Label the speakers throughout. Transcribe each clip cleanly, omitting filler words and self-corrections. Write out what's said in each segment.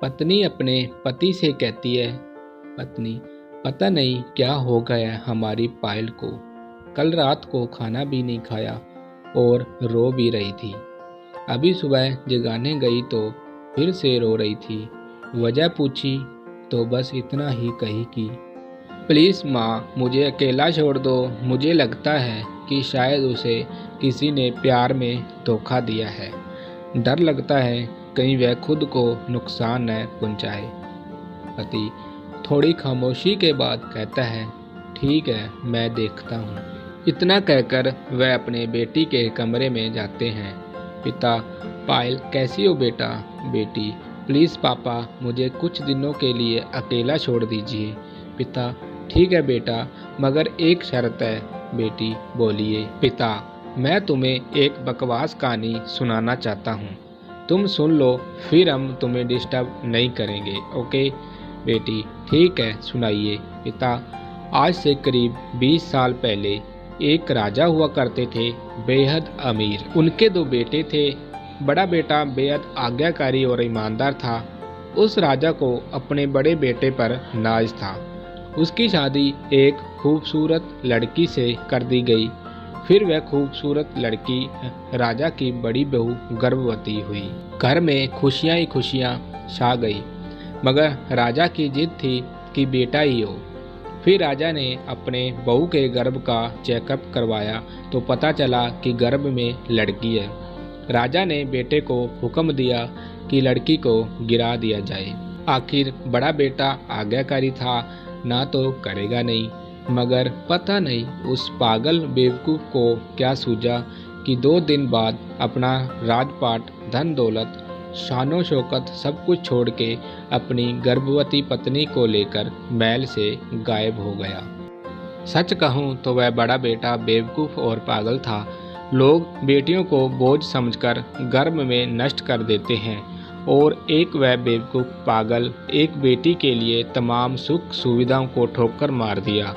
Speaker 1: पत्नी अपने पति से कहती है, पत्नी, पता नहीं क्या हो गया हमारी पायल को। कल रात को खाना भी नहीं खाया और रो भी रही थी। अभी सुबह जगाने गई तो फिर से रो रही थी। वजह पूछी तो बस इतना ही कही कि प्लीज़ माँ, मुझे अकेला छोड़ दो। मुझे लगता है कि शायद उसे किसी ने प्यार में धोखा दिया है। डर लगता है कहीं वह खुद को नुकसान न पहुँचाए। पति थोड़ी खामोशी के बाद कहता है, ठीक है, मैं देखता हूँ। इतना कहकर वह अपने बेटी के कमरे में जाते हैं। पिता, पायल कैसी हो बेटा? बेटी, प्लीज़ पापा, मुझे कुछ दिनों के लिए अकेला छोड़ दीजिए। पिता, ठीक है बेटा, मगर एक शर्त है। बेटी, बोलिए। पिता, मैं तुम्हें एक बकवास कहानी सुनाना चाहता हूँ, तुम सुन लो, फिर हम तुम्हें डिस्टर्ब नहीं करेंगे, ओके? बेटी, ठीक है, सुनाइए। पिता, आज से करीब 20 साल पहले एक राजा हुआ करते थे, बेहद अमीर। उनके 2 बेटे थे। बड़ा बेटा बेहद आज्ञाकारी और ईमानदार था। उस राजा को अपने बड़े बेटे पर नाज था। उसकी शादी एक खूबसूरत लड़की से कर दी गई। फिर वह खूबसूरत लड़की राजा की बड़ी बहू गर्भवती हुई। घर में खुशियां ही खुशियां छा गई, मगर राजा की जिद थी कि बेटा ही हो। फिर राजा ने अपने बहू के गर्भ का चेकअप करवाया तो पता चला कि गर्भ में लड़की है। राजा ने बेटे को हुक्म दिया कि लड़की को गिरा दिया जाए। आखिर बड़ा बेटा आज्ञाकारी था, ना तो करेगा नहीं, मगर पता नहीं उस पागल बेवकूफ़ को क्या सूझा कि 2 दिन बाद अपना राजपाट, धन दौलत, शानो शौकत सब कुछ छोड़ के अपनी गर्भवती पत्नी को लेकर महल से गायब हो गया। सच कहूँ तो वह बड़ा बेटा बेवकूफ़ और पागल था। लोग बेटियों को बोझ समझकर गर्भ में नष्ट कर देते हैं, और एक वह बेवकूफ़ पागल एक बेटी के लिए तमाम सुख सुविधाओं को ठोकर मार दिया।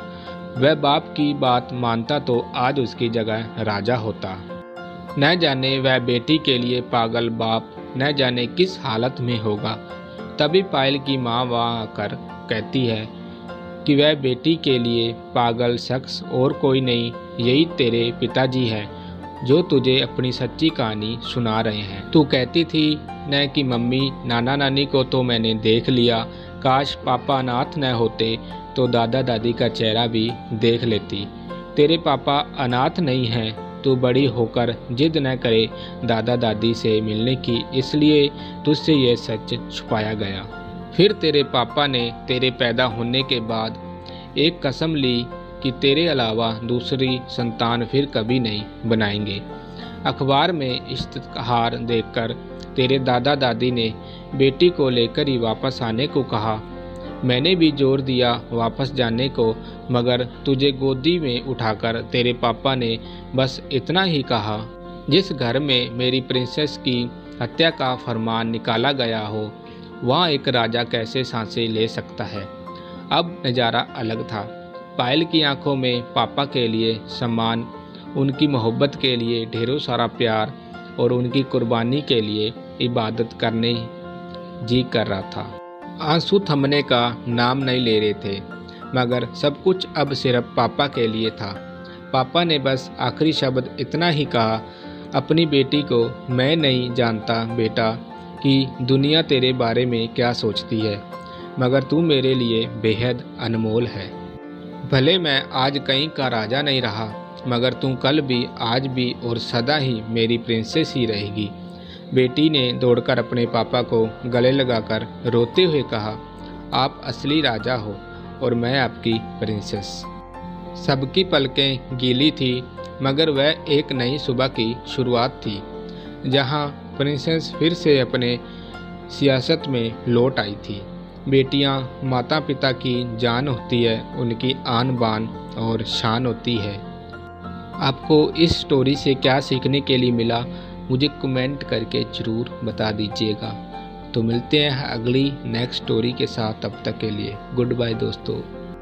Speaker 1: वह बाप की बात मानता तो आज उसकी जगह राजा होता। न जाने वह बेटी के लिए पागल बाप न जाने किस हालत में होगा। तभी पायल की माँ वहाँ आकर कहती है कि वह बेटी के लिए पागल शख्स और कोई नहीं, यही तेरे पिताजी हैं जो तुझे अपनी सच्ची कहानी सुना रहे हैं। तू कहती थी न कि मम्मी नाना नानी को तो मैंने देख लिया, काश पापा अनाथ न होते तो दादा दादी का चेहरा भी देख लेती। तेरे पापा अनाथ नहीं हैं, तू बड़ी होकर जिद न करे दादा दादी से मिलने की, इसलिए तुझसे यह सच छुपाया गया। फिर तेरे पापा ने तेरे पैदा होने के बाद एक कसम ली कि तेरे अलावा दूसरी संतान फिर कभी नहीं बनाएंगे। अखबार में इश्तिहार देखकर तेरे दादा दादी ने बेटी को लेकर ही वापस आने को कहा। मैंने भी जोर दिया वापस जाने को, मगर तुझे गोदी में उठाकर तेरे पापा ने बस इतना ही कहा, जिस घर में मेरी प्रिंसेस की हत्या का फरमान निकाला गया हो, वहाँ एक राजा कैसे सांसें ले सकता है। अब नज़ारा अलग था। पायल की आंखों में पापा के लिए सम्मान, उनकी मोहब्बत के लिए ढेरों सारा प्यार और उनकी कुर्बानी के लिए इबादत करने जी कर रहा था। आंसू थमने का नाम नहीं ले रहे थे, मगर सब कुछ अब सिर्फ पापा के लिए था। पापा ने बस आखिरी शब्द इतना ही कहा अपनी बेटी को, मैं नहीं जानता बेटा कि दुनिया तेरे बारे में क्या सोचती है, मगर तू मेरे लिए बेहद अनमोल है। भले मैं आज कहीं का राजा नहीं रहा, मगर तू कल भी, आज भी और सदा ही मेरी प्रिंसेस ही रहेगी। बेटी ने दौड़कर अपने पापा को गले लगाकर रोते हुए कहा, आप असली राजा हो और मैं आपकी प्रिंसेस। सबकी पलकें गीली थी, मगर वह एक नई सुबह की शुरुआत थी, जहां प्रिंसेस फिर से अपने सियासत में लौट आई थी। बेटियां माता पिता की जान होती है, उनकी आन बान और शान होती है। आपको इस स्टोरी से क्या सीखने के लिए मिला, मुझे कमेंट करके ज़रूर बता दीजिएगा। तो मिलते हैं अगली नेक्स्ट स्टोरी के साथ, तब तक के लिए गुड बाय दोस्तों।